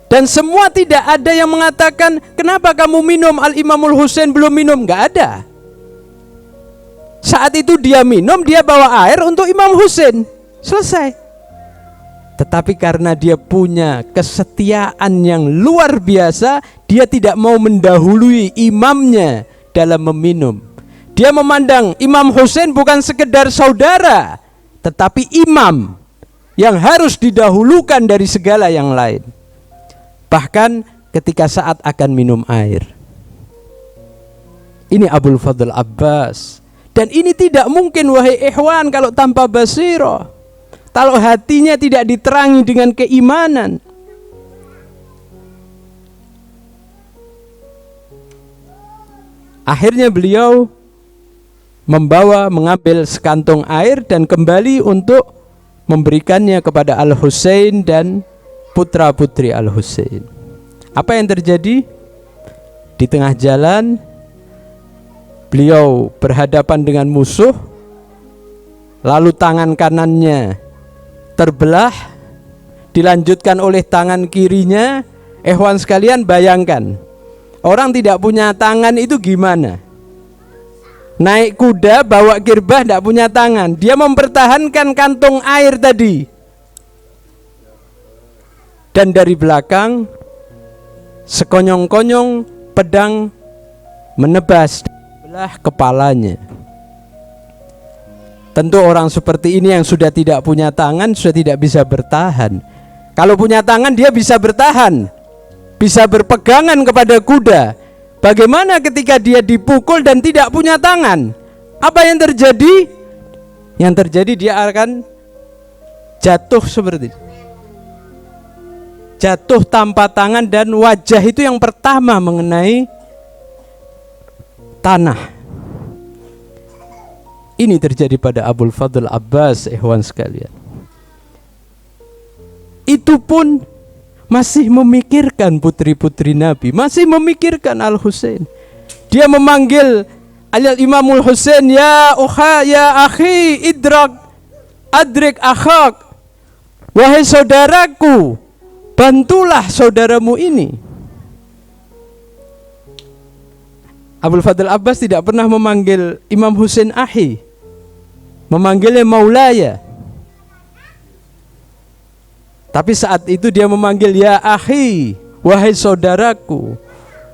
Dan semua tidak ada yang mengatakan, kenapa kamu minum, Al-Imamul Husain belum minum. Gak ada. Saat itu dia minum, dia bawa air untuk Imam Husain. Selesai. Tetapi karena dia punya kesetiaan yang luar biasa, dia tidak mau mendahului imamnya dalam meminum. Dia memandang Imam Husain bukan sekedar saudara, tetapi imam yang harus didahulukan dari segala yang lain. Bahkan ketika saat akan minum air. Ini Abul Fadl Abbas. Dan ini tidak mungkin, wahai ikhwan, kalau tanpa basirah. Kalau hatinya tidak diterangi dengan keimanan. Akhirnya beliau mengambil sekantong air dan kembali untuk memberikannya kepada Al-Husain dan putra-putri Al-Husain. Apa yang terjadi? Di tengah jalan beliau berhadapan dengan musuh, lalu tangan kanannya terbelah, dilanjutkan oleh tangan kirinya. Ikhwan sekalian, bayangkan, orang tidak punya tangan itu gimana? Naik kuda, bawa girbah, tidak punya tangan. Dia mempertahankan kantong air tadi. Dan dari belakang sekonyong-konyong pedang menebas belah kepalanya. Tentu orang seperti ini yang sudah tidak punya tangan sudah tidak bisa bertahan. Kalau punya tangan dia bisa bertahan, bisa berpegangan kepada kuda. Bagaimana ketika dia dipukul dan tidak punya tangan? Apa yang terjadi? Yang terjadi dia akan jatuh seperti itu. Jatuh tanpa tangan dan wajah itu yang pertama mengenai tanah. Ini terjadi pada Abul Fadl Abbas, ikhwan sekalian. Itu pun masih memikirkan putri-putri Nabi, masih memikirkan Al-Husain. Dia memanggil Al-Imamul Husain, ya ukha, ya akhi, adrik akhak. Wahai saudaraku, bantulah saudaramu ini. Abul Fadl Abbas tidak pernah memanggil Imam Husain ahi, memanggilnya maulaya. Tapi saat itu dia memanggil ya akhi, wahai saudaraku,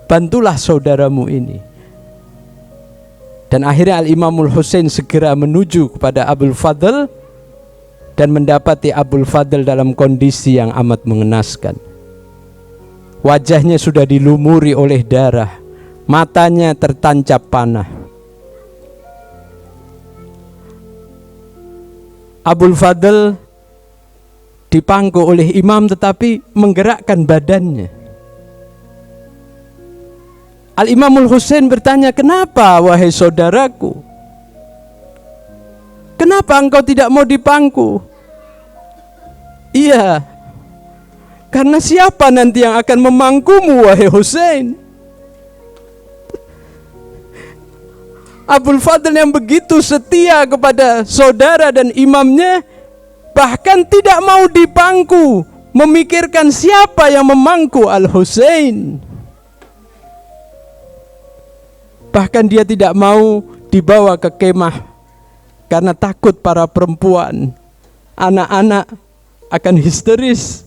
bantulah saudaramu ini. Dan akhirnya Al-Imamul Husain segera menuju kepada Abul Fadl dan mendapati Abul Fadl dalam kondisi yang amat mengenaskan. Wajahnya sudah dilumuri oleh darah, matanya tertancap panah. Abul Fadl dipangku oleh imam tetapi menggerakkan badannya. Al-Imamul Husain bertanya, "Kenapa wahai saudaraku? Kenapa engkau tidak mau dipangku?" "Iya, karena siapa nanti yang akan memangkumu wahai Husain?" Abul Fadl yang begitu setia kepada saudara dan imamnya bahkan tidak mau dipangku, memikirkan siapa yang memangku Al-Husain. Bahkan dia tidak mau dibawa ke kemah karena takut para perempuan, anak-anak akan histeris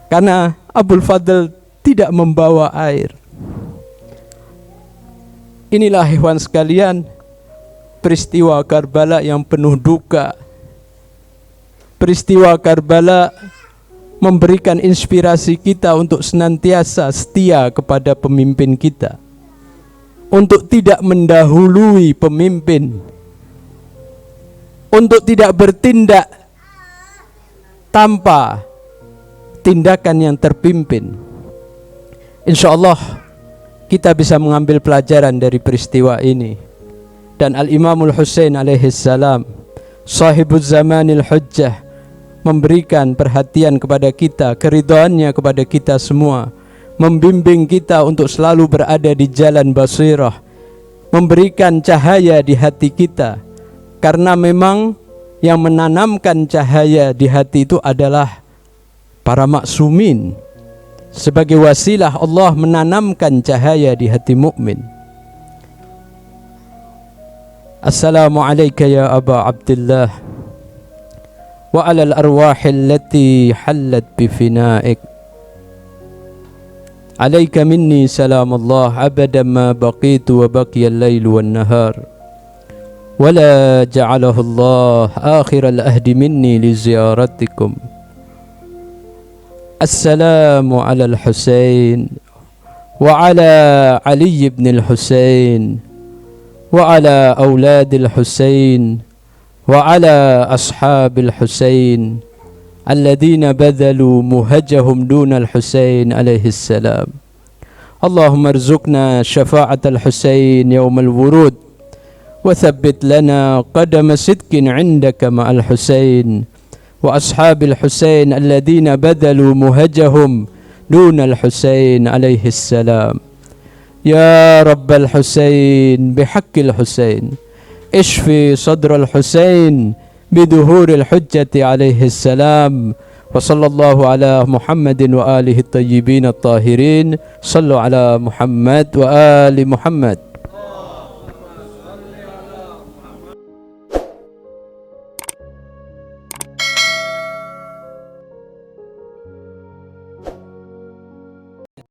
karena Abul Fadl tidak membawa air. Inilah ikhwan sekalian, peristiwa Karbala yang penuh duka. Peristiwa Karbala memberikan inspirasi kita untuk senantiasa setia kepada pemimpin kita, untuk tidak mendahului pemimpin, untuk tidak bertindak tanpa tindakan yang terpimpin. Insya Allah kita bisa mengambil pelajaran dari peristiwa ini. Dan Al-Imamul Husain alaihissalam, sahibuz zamanil hujjah, memberikan perhatian kepada kita, keridhaannya kepada kita semua, membimbing kita untuk selalu berada di jalan basirah, memberikan cahaya di hati kita. Karena memang yang menanamkan cahaya di hati itu adalah para maksumin. Sebagai wasilah Allah menanamkan cahaya di hati mukmin. Assalamualaikum ya Aba Abdullah wa alal arwahi allati hallat bifina'ik. Alayka minni salamullah abadan ma baqitu wa baqiya al-lailu wan nahar. Wala ja'alahu Allah akhir al-ahdi minni li ziyaratikum. Assalamu ala al-Husain wa ala Ali ibn al-Husain wa ala awlad al-Husain wa ala ashab al-Husain alladhina badhalu muhajjahum duna al-Husain alayhi salam. Allahumma arzuqna syafa'at al-Husain yawm al-wurud wa thabbit lana qadama sidqin 'indaka ma'al Husain wa ashabil Husain alladhina badhalu muhajjahum duna al-Husain alayhi salam. Ya Rabbal Husain bihaqqil Husain ishfi sadral Husain biduhuril hujjati alayhi salam. Wa sallallahu ala Muhammadin wa alihi at-tayyibin at-tahirin. Sallu ala Muhammad wa ali Muhammad.